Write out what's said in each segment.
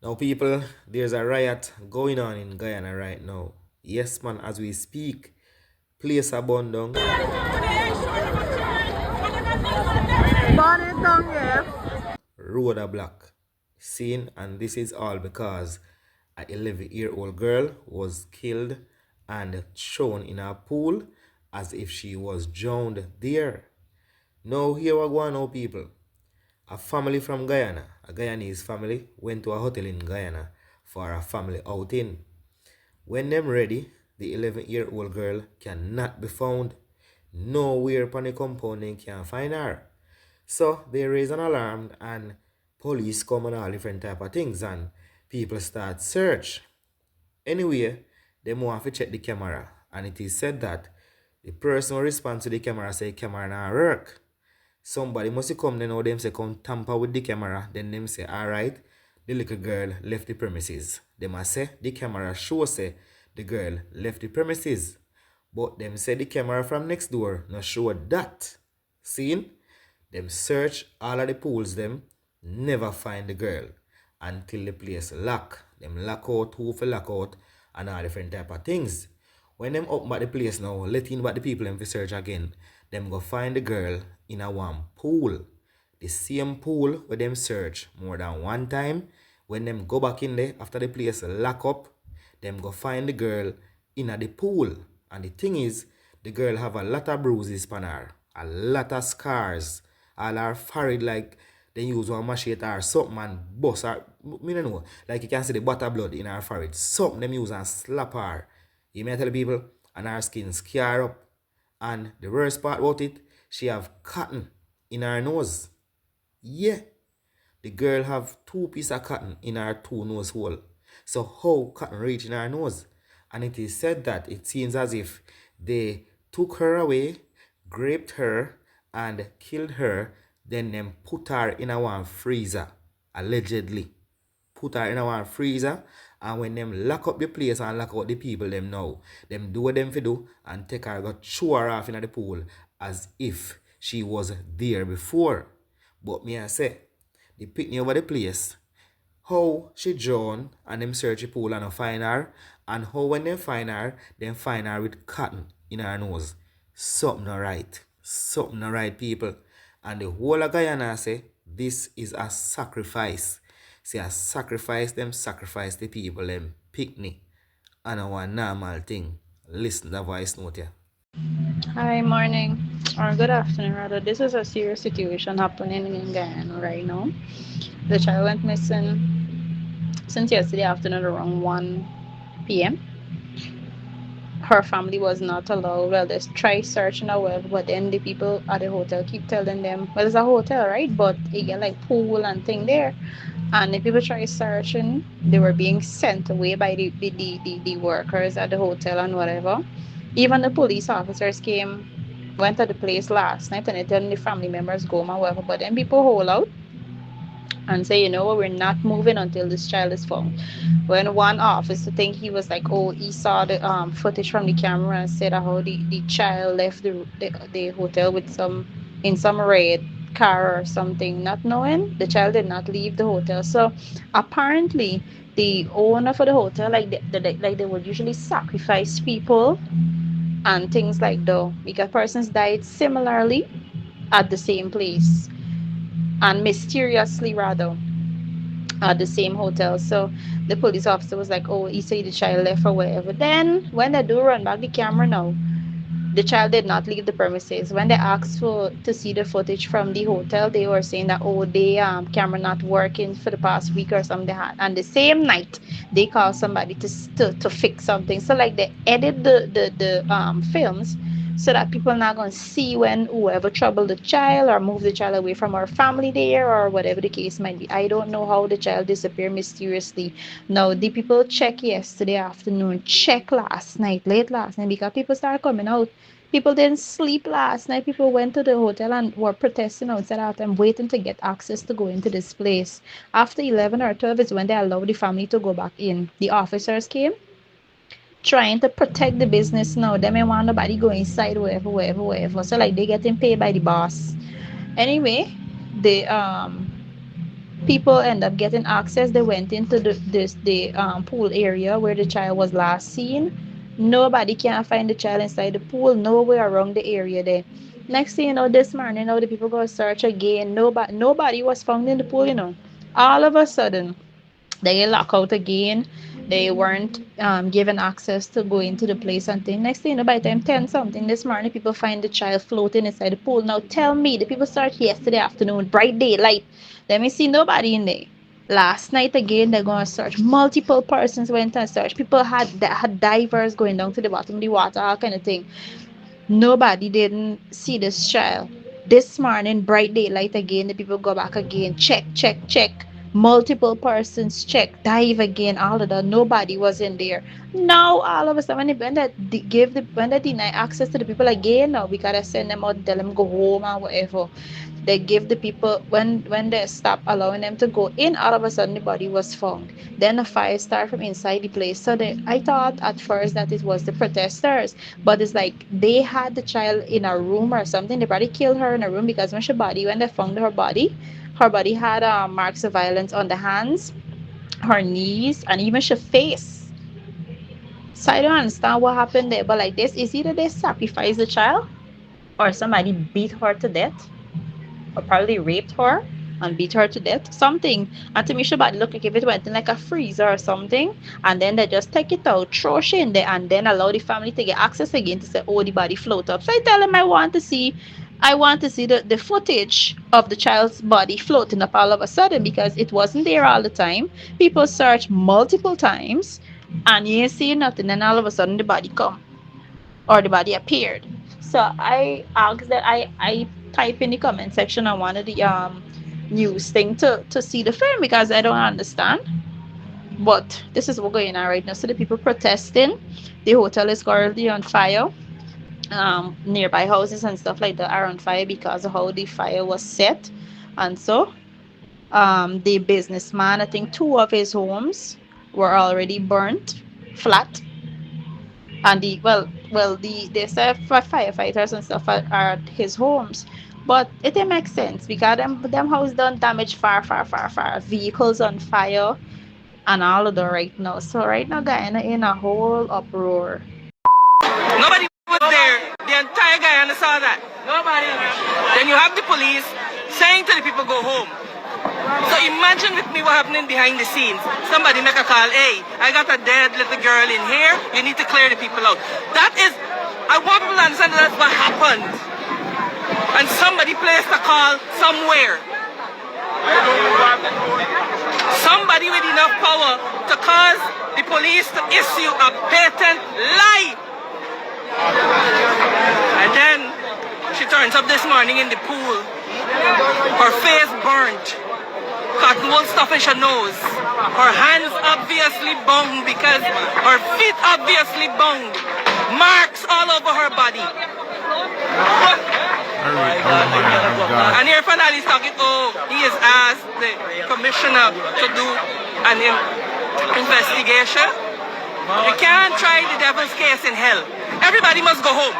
Now, people, there's a riot going on in Guyana right now. Yes, man, as we speak, place are burned down. Burn it down, yes. Road are blocked. Seen, and this is all because an 11-year-old girl was killed and thrown in a pool as if she was drowned there. Now, here we go now, people. A family from Guyana, a Guyanese family, went to a hotel in Guyana for a family outing. When them ready, the 11-year-old girl cannot be found. Nowhere upon the compound they can find her. So they raise an alarm and police come and all different type of things and people start search. Anyway, they want to check the camera and it is said that the person who responds to the camera say camera not work. Somebody must come then or them say come tamper with the camera. Then them say alright, the little girl left the premises. They must say the camera show say the girl left the premises. But them say the camera from next door not show that. Seen? Them search all of the pools them, never find the girl until the place lock. Them lock out, who for lock out, and all different type of things. When them up back the place now, letting back the people them for search again, them go find the girl in a one pool. The same pool where them search more than one time. When them go back in there after the place lock up, them go find the girl in a the pool. And the thing is, the girl have a lot of bruises on her, a lot of scars. All her forehead like they use one machete or something and bust her. Me no know. Like you can see the butter blood in her forehead. Something them use and slap her. You may tell the people and her skin scar up. And the worst part about it, she have cotton in her nose. Yeah. The girl have two pieces of cotton in her two nose hole. So how cotton reach in her nose? And it is said that it seems as if they took her away, raped her, and killed her, then them put her in a one freezer, allegedly. Put her in a one freezer, and when them lock up the place and lock out the people them now, them do what them fi do and take her go throw her off in the pool as if she was there before. But me I say, they pick me over the place. How she drown and them search the pool and find her, and how when they find her with cotton in her nose. Something not right. Something not right, people. And the whole of Guyana say this is a sacrifice. Say a sacrifice them sacrifice the people them picnic. And a one normal thing. Listen to the voice note here. Hi, morning or good afternoon, rather. This is a serious situation happening in Guyana right now. The child went missing since yesterday afternoon around 1 p.m. Her family was not allowed. Well, they try searching the web, but then the people at the hotel keep telling them, well, it's a hotel, right? But it get like pool and thing there. And the people try searching, they were being sent away by the workers at the hotel and whatever. Even the police officers came, went to the place last night and they telling the family members go and whatever. But then people hold out and say, you know what, we're not moving until this child is found. When one officer think he was like, oh, he saw the footage from the camera and said how the child left the hotel with some in some red car or something, not knowing the child did not leave the hotel. So apparently the owner for the hotel like they would usually sacrifice people and things like that because persons died similarly at the same place and mysteriously rather at the same hotel. So the police officer was like, oh, he said the child left or whatever. Then when they do run back the camera now, the child did not leave the premises. When they asked for to see the footage from the hotel, they were saying that oh, the camera not working for the past week or something. And the same night, they called somebody to fix something. So like they edit the films so that people not gonna see when whoever troubled the child or moved the child away from our family there or whatever the case might be. I don't know how the child disappeared mysteriously. Now the people check yesterday afternoon, check last night, late last night because people started coming out. People didn't sleep last night. People went to the hotel and were protesting outside out and waiting to get access to go into this place. After 11 or 12 is when they allowed the family to go back in. The officers came trying to protect the business now. They may want nobody go inside, wherever. So like they getting paid by the boss. Anyway, the People end up getting access. They went into the pool area where the child was last seen. Nobody can find the child inside the pool, nowhere around the area there. Next thing you know, this morning, the people go search again. Nobody was found in the pool. All of a sudden, they get locked out again. They weren't given access to go into the place and thing. Next thing you know, by the time 10 something this morning, people find the child floating inside the pool. Now tell me, the people searched yesterday afternoon, bright daylight. Let me see nobody in there. Last night again, they're gonna search. Multiple persons went and searched. People had divers going down to the bottom of the water, all kind of thing. Nobody didn't see this child. This morning, bright daylight again, the people go back again, check, check, check. Multiple persons check, dive again, all of that. Nobody was in there. Now, all of a sudden, when they deny access to the people again, now we gotta send them out, tell them go home and whatever. They give the people when they stop allowing them to go in, all of a sudden the body was found. Then a fire started from inside the place. So I thought at first that it was the protesters, but it's like they had the child in a room or something. They probably killed her in a room because when they found her body had marks of violence on the hands, her knees, and even her face. So I don't understand what happened there. But like this, is either they sacrificed the child or somebody beat her to death or probably raped her and beat her to death. Something. And to me, she body look like if it went in like a freezer or something. And then they just take it out, throw she in there, and then allow the family to get access again to say, oh, the body float up. So I tell them I want to see the footage of the child's body floating up all of a sudden because it wasn't there all the time. People searched multiple times and you ain't see nothing. And all of a sudden the body come or the body appeared. So I asked that I type in the comment section on one of the news thing to see the film because I don't understand. But this is what's going on right now. So the people protesting, the hotel is currently on fire. Nearby houses and stuff like that are on fire because of how the fire was set. And so the businessman, I think two of his homes were already burnt flat and the they say firefighters and stuff are at his homes, but it didn't make sense because them house done damage far vehicles on fire and all of that right now. So right now Guyana in a whole uproar. Nobody was there. The entire Guyana saw that. Nobody. Then you have the police saying to the people go home. So imagine with me what happening behind the scenes. Somebody make a call, hey, I got a dead little girl in here. You need to clear the people out. That is, I want people to understand that's what happened. And somebody placed a call somewhere. Somebody with enough power to cause the police to issue a patent lie. And then she turns up this morning in the pool. Her face burnt. Cotton wool stuff in her nose. Her hands obviously bound because her feet obviously bound. Marks all over her body. And here Fanali's talking, oh, he has asked the commissioner to do an investigation. You can't try the devil's case in hell. Everybody must go home.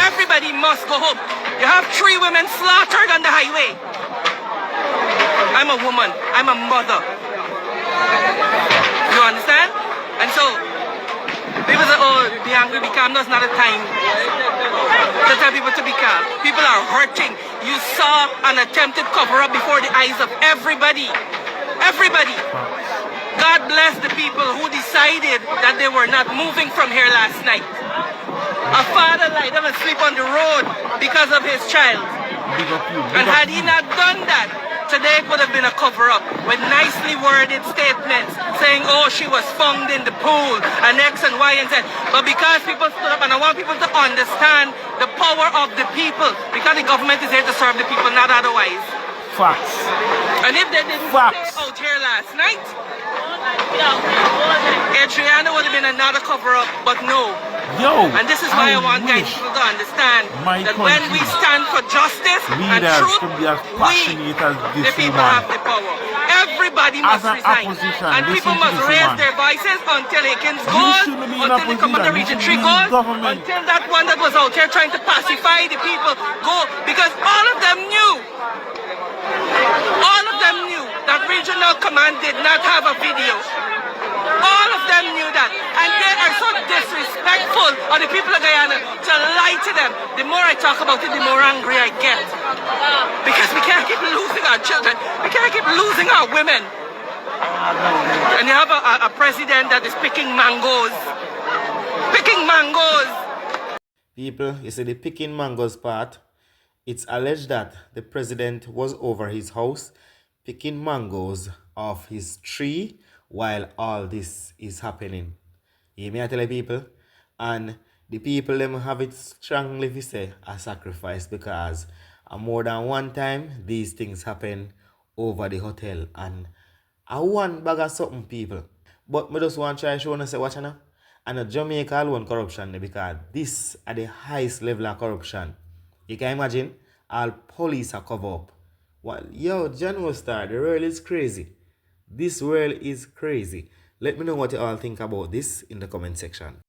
Everybody must go home. You have 3 women slaughtered on the highway. I'm a woman. I'm a mother. You understand? And so, people say, oh, be angry, be calm. That's not a time to tell people to be calm. People are hurting. You saw an attempted cover-up before the eyes of everybody. Everybody. God bless the people who decided that they were not moving from here last night. A father lied down asleep on the road because of his child. And had he not done that, today it would have been a cover-up with nicely worded statements saying, oh, she was found in the pool, and X and Y and Z. But because people stood up, and I want people to understand the power of the people, because the government is here to serve the people, not otherwise. Facts. And if they didn't stay out here last night, Adrianna would have been another cover-up, but no. And this is why I want guys people to understand that when we stand for justice and truth, we, the people, have the power. Everybody must resign. And people must raise their voices until Aikens goes, until the Commander Region 3 goes, until that one that was out here trying to pacify the people go. Because all of them knew All of them knew that regional command did not have a video. All of them knew that. And they are so disrespectful of the people of Guyana to lie to them. The more I talk about it, the more angry I get. Because we can't keep losing our children. We can't keep losing our women. And you have a president that is picking mangoes. Picking mangoes. People, you see the picking mangoes part. It's alleged that the president was over his house picking mangoes off his tree while all this is happening. You may tell the people, and the people them have it strongly to say a sacrifice because more than one time these things happen over the hotel and I one bag of something people. But me just want to try show you say watch now. And Jamaica alone corruption because this at the highest level of corruption. You can imagine all police are cover up. Well, yo, General Star, the world is crazy. This world is crazy. Let me know what you all think about this in the comment section.